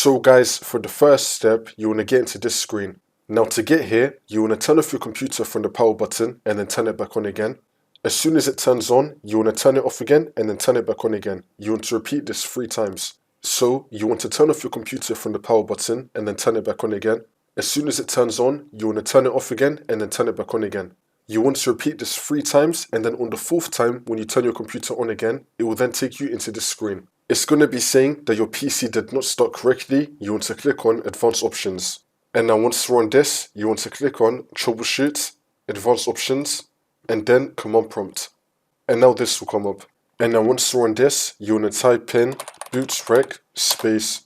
So guys, for the first step, you want to get into this screen. Now to get here, you want to turn off your computer from the power button and then turn it back on again. As soon as it turns on, you want to turn it off again and then turn it back on again. You want to repeat this 3 times. So you want to turn off your computer from the power button and then turn it back on again. As soon as it turns on, you want to turn it off again and then turn it back on again. You want to repeat this 3 times, and then on the 4th time, when you turn your computer on again, it will then take you into this screen. It's going to be saying that your PC did not start correctly. You want to click on Advanced Options. And now once you're on this, you want to click on Troubleshoot, Advanced Options, and then Command Prompt. And now this will come up. And now once you're on this, you want to type in bootrec /fix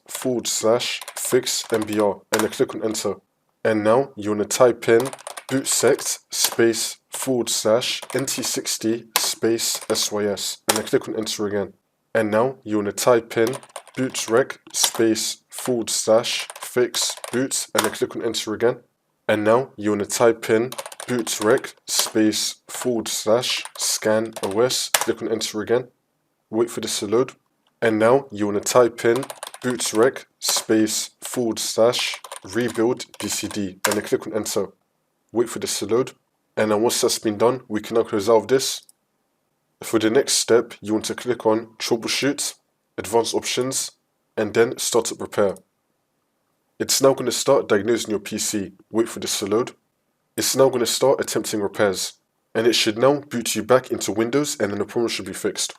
mbr and then click on Enter. And now you want to type in bootsect /nt60 sys and then click on Enter again. And now you want to type in bootrec /fix boot and then click on Enter again. And now you want to type in bootrec /scan os, click on Enter again. Wait for this to load. And now you want to type in bootrec /rebuild BCD and then click on Enter. Wait for this to load. And now once that's been done, we can now resolve this. For the next step, you want to click on Troubleshoot, Advanced Options, and then Startup Repair. It's now going to start diagnosing your PC. Wait for this to load. It's now going to start attempting repairs. And it should now boot you back into Windows, and then the problem should be fixed.